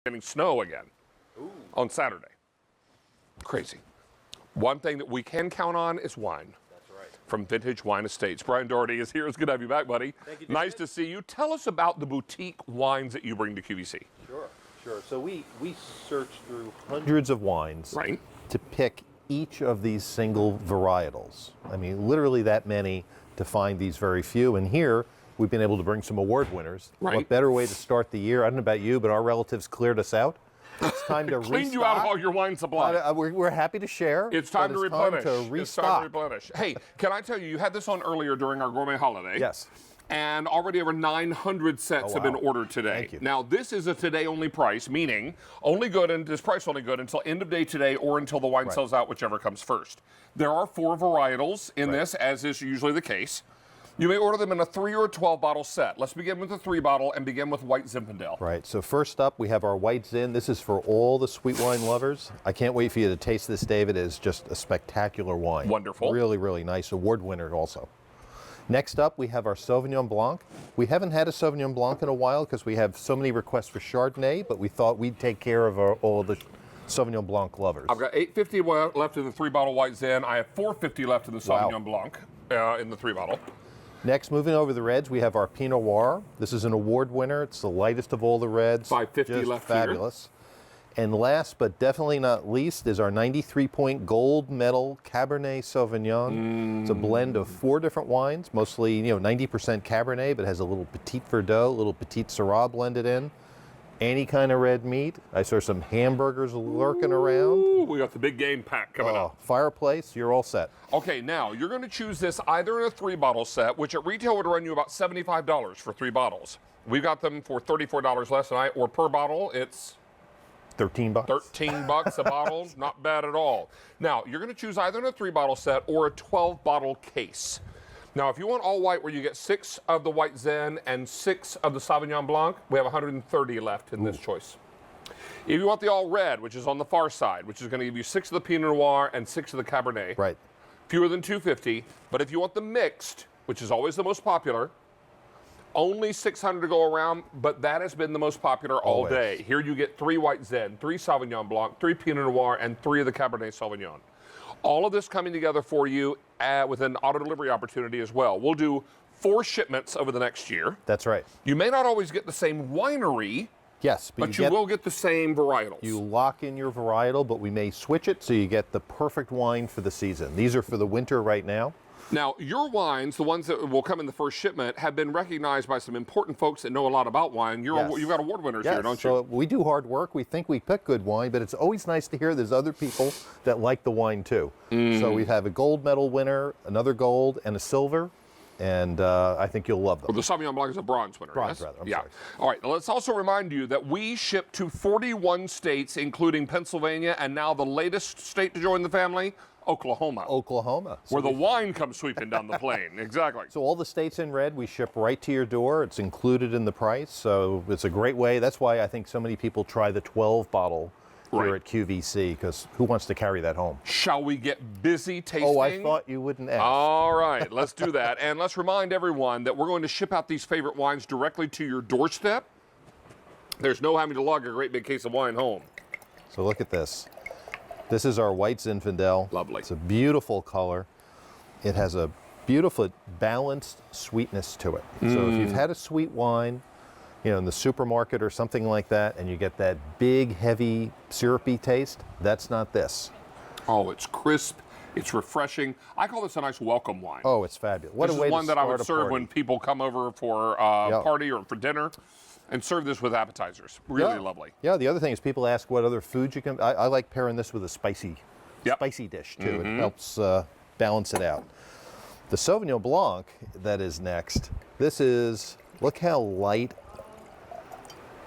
getting snow again on Saturday. Crazy. One thing that we can count on is wine. That's right. From Vintage Wine Estates. Brian Doherty is here. It's good to have you back, buddy. Thank you, nice to see you. Tell us about the boutique wines that you bring to QVC. Sure. So we search through hundreds of wines to pick each of these single varietals. I mean, literally that many to find these very few. And here, we've been able to bring some award winners. What better way to start the year? I don't know about you, but our relatives cleared us out. It's time to Cleaned you out of all your wine supply. We're happy to share. It's time to replenish. It's time to replenish. Hey, can I tell you, you had this on earlier during our gourmet holiday. Yes. And already over 900 sets have been ordered today. Thank you. Now, this is a today-only price, meaning this price only good until end of day today or until the wine sells out, whichever comes first. There are 4 varietals in this, as is usually the case. You may order them in a 3 or a 12-bottle set. Let's begin with the 3-bottle and begin with White Zinfandel. Right. So first up, we have our White Zin. This is for all the sweet wine lovers. I can't wait for you to taste this, David. It is just a spectacular wine. Wonderful. Really, really nice. Award winner also. Next up, we have our Sauvignon Blanc. We haven't had a Sauvignon Blanc in a while because we have so many requests for Chardonnay, but we thought we'd take care of all the Sauvignon Blanc lovers. I've got 850 left in the 3-bottle White Zin. I have 450 left in the Sauvignon Blanc in the 3-bottle. Next, moving over the reds, we have our Pinot Noir. This is an award winner. It's the lightest of all the reds. 550 left fabulous. And last but definitely not least is our 93-point gold medal Cabernet Sauvignon. It's a blend of 4 different wines, mostly 90% Cabernet, but has a little Petit Verdot, a little Petit Syrah blended in. Any kind of red meat. I saw some hamburgers lurking around. We got the big game pack coming up. Fireplace, you're all set. Okay, now you're going to choose this either in a 3-bottle set, which at retail would run you about $75 for 3 bottles. We've got them for $34 less tonight, or per bottle, it's 13 bucks. 13 bucks a bottle, not bad at all. Now, you're going to choose either in a 3-bottle set or a 12-bottle case. Now, if you want all white, where you get 6 of the White Zin and 6 of the Sauvignon Blanc, we have 130 left in this choice. If you want the all red, which is on the far side, which is going to give you 6 of the Pinot Noir and 6 of the Cabernet. Right. Fewer than 250. But if you want the mixed, which is always the most popular, only 600 to go around, but that has been the most popular all day. Here you get 3 White Zin, 3 Sauvignon Blanc, 3 Pinot Noir, and 3 of the Cabernet Sauvignon. All of this coming together for you with an auto delivery opportunity as well. We'll do 4 shipments over the next year. That's right. You may not always get the same winery. Yes, but you will get the same varietals. You lock in your varietal, but we may switch it so you get the perfect wine for the season. These are for the winter right now. Now, your wines, the ones that will come in the first shipment, have been recognized by some important folks that know a lot about wine. You've got award winners here, don't you? So we do hard work. We think we pick good wine, but it's always nice to hear there's other people that like the wine too. So we have a gold medal winner, another gold, and a silver. And I think you'll love them. Well, the Sauvignon Blanc is a bronze winner. Bronze, rather. I'm sorry. All right. Let's also remind you that we ship to 41 states, including Pennsylvania, and now the latest state to join the family, Oklahoma. Where the wine comes sweeping down the plane. Exactly. So all the states in red, we ship right to your door. It's included in the price. So it's a great way. That's why I think so many people try the 12-bottle. Here at QVC, because who wants to carry that home? Shall we get busy tasting? Oh, I thought you wouldn't ask. All right, let's do that. And let's remind everyone that we're going to ship out these favorite wines directly to your doorstep. There's no having to lug a great big case of wine home. So look at this. This is our White Zinfandel. Lovely. It's a beautiful color. It has a beautiful balanced sweetness to it. So if you've had a sweet wine, in the supermarket or something like that, and you get that big, heavy, syrupy taste, that's not this. Oh, it's crisp. It's refreshing. I call this a nice welcome wine. Oh, it's fabulous. What this a way is one to that I start would a serve party. when people come over for a party or for dinner, and serve this with appetizers. Really lovely. Yeah, the other thing is people ask what other foods you can... I like pairing this with a spicy dish, too. It helps balance it out. The Sauvignon Blanc that is next, this is... Look how light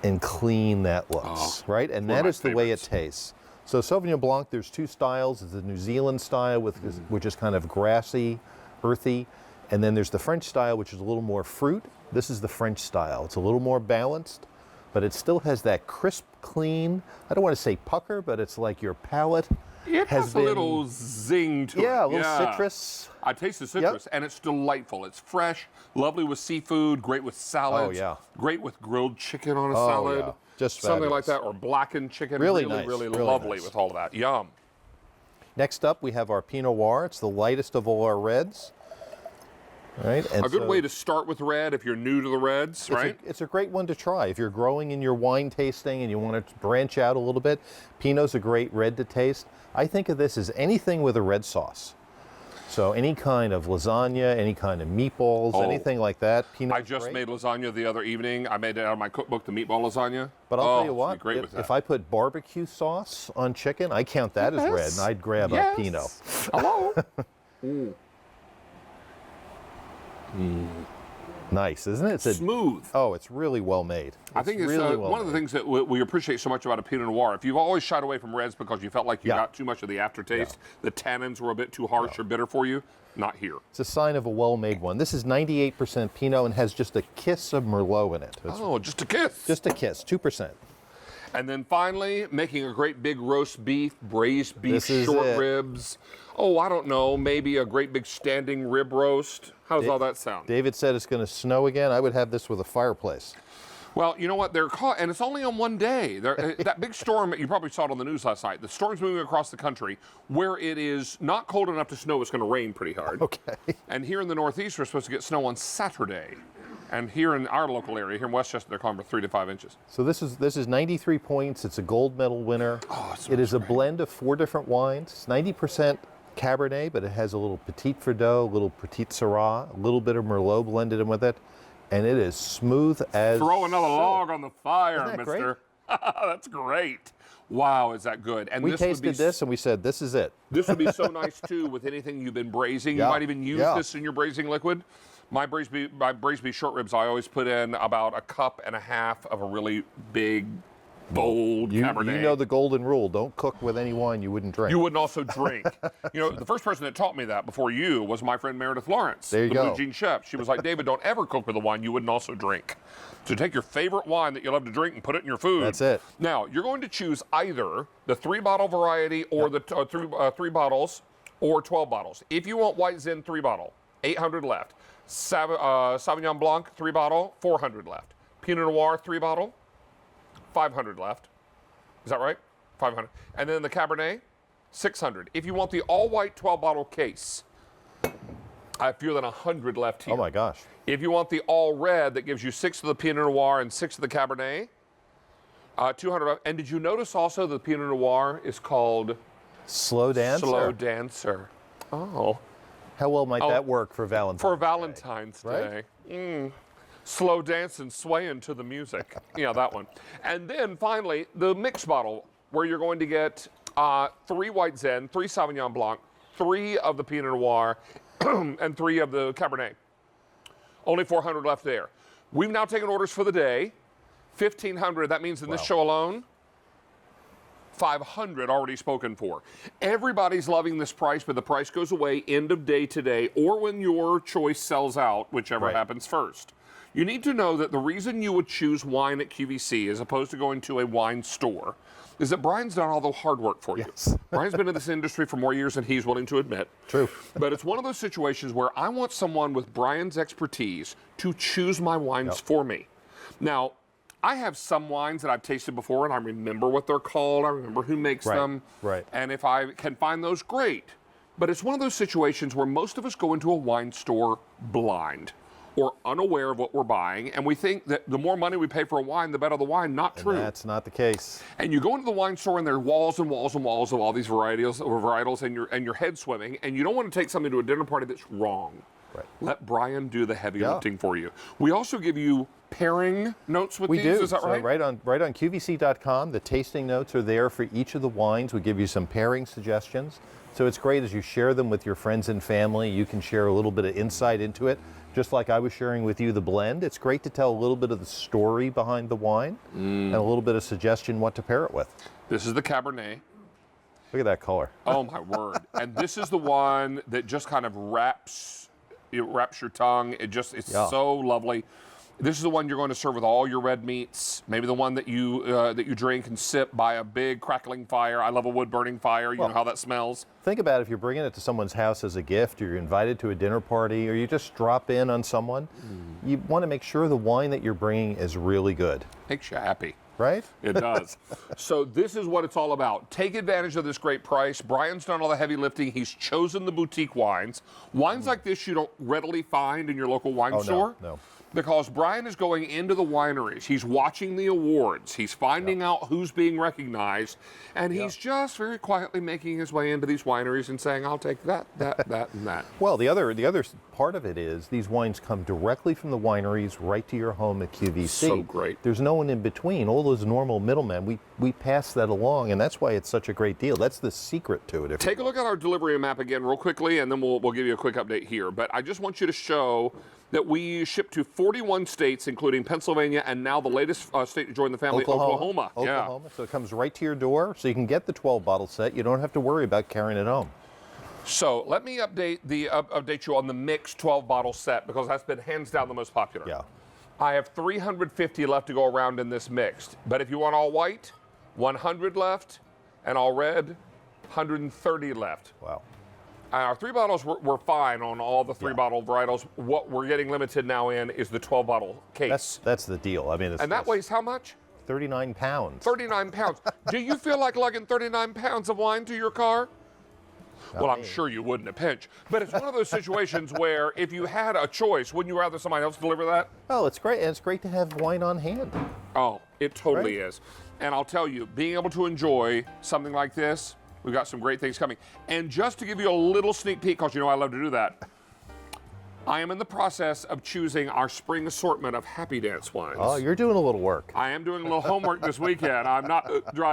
and clean that looks, right? And that is the way it tastes. So Sauvignon Blanc, there's 2 styles. There's the New Zealand style, which is kind of grassy, earthy. And then there's the French style, which is a little more fruit. This is the French style. It's a little more balanced, but it still has that crisp, clean, I don't want to say pucker, but it's like your palate It has a little zing to it. Yeah, a little citrus. I taste the citrus, and it's delightful. It's fresh, lovely with seafood, great with salads. Oh, yeah. Great with grilled chicken on a salad. Yeah. Just something like fabulous. that, or blackened chicken. Really really, nice, really, really lovely nice. with all of that. Yum. Next up, we have our Pinot Noir. It's the lightest of all our reds. All right, and A good so way to start with red if you're new to the reds, right? it's a great one to try. If you're growing in your wine tasting and you want to branch out a little bit, Pinot's a great red to taste. I think of this as anything with a red sauce. So any kind of lasagna, any kind of meatballs, Oh. anything like that. Pinot's I just great. made lasagna the other evening. I made it out of my cookbook, the meatball lasagna. But I'll tell you it'd be what, great with if that. I put barbecue sauce on chicken, I count that as red, Yes. and I'd grab Yes. a Pinot. Hello. Nice, isn't it? Smooth. Oh, it's really well made. I think it's really well one of the made. things that we appreciate so much about a Pinot Noir. If you've always shied away from reds because you felt like you Yeah. got too much of the aftertaste, the tannins were a bit too harsh or bitter for you, not here. It's a sign of a well-made one. This is 98% Pinot and has just a kiss of Merlot in it. It's Oh, just a kiss. just a kiss, 2%. And then finally, making a great big roast beef, braised beef, This is short it. ribs. Oh, I don't know, maybe a great big standing rib roast. How does all that sound? David said it's going to snow again. I would have this with a fireplace. Well, you know what? They're caught, and it's only on one day. That big storm, you probably saw it on the news last night. The storm's moving across the country where it is not cold enough to snow. It's going to rain pretty hard. Okay. And here in the Northeast, we're supposed to get snow on Saturday. And here in our local area, here in Westchester, they're calling for 3 to 5 inches. So this is 93 points. It's a gold medal winner. Oh, it it is a smells great. blend of 4 different wines. It's 90% Cabernet, but it has a little Petit Verdot, a little Petit Syrah, a little bit of Merlot blended in with it. And it is smooth as Throw another silk. log on the fire, Isn't that great? mister. That's great. Wow, is that good? And We this would be tasted this and we said, this is it. This would be so nice too with anything you've been braising. Yeah, You might even use yeah. this in your braising liquid. My braised beef short ribs, I always put in about a cup and a half of a really big, bold You Cabernet. know the golden rule. Don't cook with any wine you wouldn't drink. You wouldn't also drink. You know, the first person that taught me that before you was my friend Meredith Lawrence, There you the go. Blue Jean Chef. She was like, David, don't ever cook with a wine you wouldn't also drink. So take your favorite wine that you love to drink and put it in your food. That's it. Now, you're going to choose either the 3-bottle variety or the 3 bottles or 12 bottles. If you want White Zen 3-bottle, 800 left. Sauvignon Blanc 3-bottle, 400 left. Pinot Noir 3-bottle, 500 left. Is that right? 500. And then the Cabernet, 600. If you want the all-white 12-bottle case, I have fewer than 100 left here. Oh my gosh. If you want the all-red, that gives you 6 of the Pinot Noir and 6 of the Cabernet, 200 left. And did you notice also the Pinot Noir is called Slow Dancer. Slow Dancer? Oh. How well might Oh, that work for Valentine's For Day? Valentine's Day. Right? Slow dancing, swaying to the music. Yeah, that one. And then finally, the mixed bottle, where you're going to get 3 White Zen, 3 Sauvignon Blanc, 3 of the Pinot Noir, and 3 of the Cabernet. Only 400 left there. We've now taken orders for the day. 1,500. That means in this Wow. show alone, 500 already spoken for. Everybody's loving this price, but the price goes away end of day today or when your choice sells out, whichever Right. happens first. You need to know that the reason you would choose wine at QVC as opposed to going to a wine store is that Brian's done all the hard work for you. Yes. Brian's been in this industry for more years than he's willing to admit. True. But it's one of those situations where I want someone with Brian's expertise to choose my wines for me. Now, I have some wines that I've tasted before and I remember what they're called. I remember who makes Right, them. right. And if I can find those, great. But it's one of those situations where most of us go into a wine store blind or unaware of what we're buying. And we think that the more money we pay for a wine, the better the wine. Not true. That's not the case. And you go into the wine store and there are walls and walls and walls of all these varietals and your head swimming, and you don't want to take something to a dinner party that's wrong. Right. Let Brian do the heavy Yeah. lifting for you. We also give you pairing notes with We these, do. is that So right? right on QVC.com, the tasting notes are there for each of the wines. We give you some pairing suggestions. So it's great as you share them with your friends and family. You can share a little bit of insight into it, just like I was sharing with you the blend. It's great to tell a little bit of the story behind the wine and a little bit of suggestion what to pair it with. This is the Cabernet. Look at that color. Oh my word. And this is the one that just kind of wraps your tongue. It's Yeah. so lovely. This is the one you're going to serve with all your red meats. Maybe the one that you drink and sip by a big crackling fire. I love a wood burning fire. You know how that smells. Think about if you're bringing it to someone's house as a gift, or you're invited to a dinner party, or you just drop in on someone. You want to make sure the wine that you're bringing is really good. Makes you happy. right? It does. So this is what it's all about. Take advantage of this great price. Brian's done all the heavy lifting. He's chosen the boutique wines. Wines like this you don't readily find in your local wine store. No. Because Brian is going into the wineries. He's watching the awards. He's finding out who's being recognized. And he's just very quietly making his way into these wineries and saying, I'll take that, and that. Well, the other part of it is these wines come directly from the wineries right to your home at QVC. So great. There's no one in between. All those normal middlemen, we pass that along, and that's why it's such a great deal. That's the secret to it. Take a look at our delivery map again real quickly, and then we'll give you a quick update here. But I just want you to show that we ship to 41 states, including Pennsylvania, and now the latest state to join the family, Oklahoma. Yeah. So it comes right to your door, so you can get the 12-bottle set. You don't have to worry about carrying it home. So let me update you on the mixed 12-bottle set, because that's been hands down the most popular. Yeah. I have 350 left to go around in this mixed. But if you want all white, 100 left, and all red, 130 left. Wow. Our 3 bottles were fine on all the 3-bottle varietals. What we're getting limited now in is the 12-bottle case. That's the deal. I mean, and that weighs how much? 39 pounds. 39 pounds. Do you feel like lugging 39 pounds of wine to your car? Well, I'm sure you wouldn't a pinch. But it's one of those situations where if you had a choice, wouldn't you rather somebody else deliver that? Oh, it's great. And it's great to have wine on hand. Oh, it totally is. And I'll tell you, being able to enjoy something like this, we've got some great things coming. And just to give you a little sneak peek, because you know I love to do that, I am in the process of choosing our spring assortment of Happy Dance wines. Oh, you're doing a little work. I am doing a little homework this weekend. I'm not driving.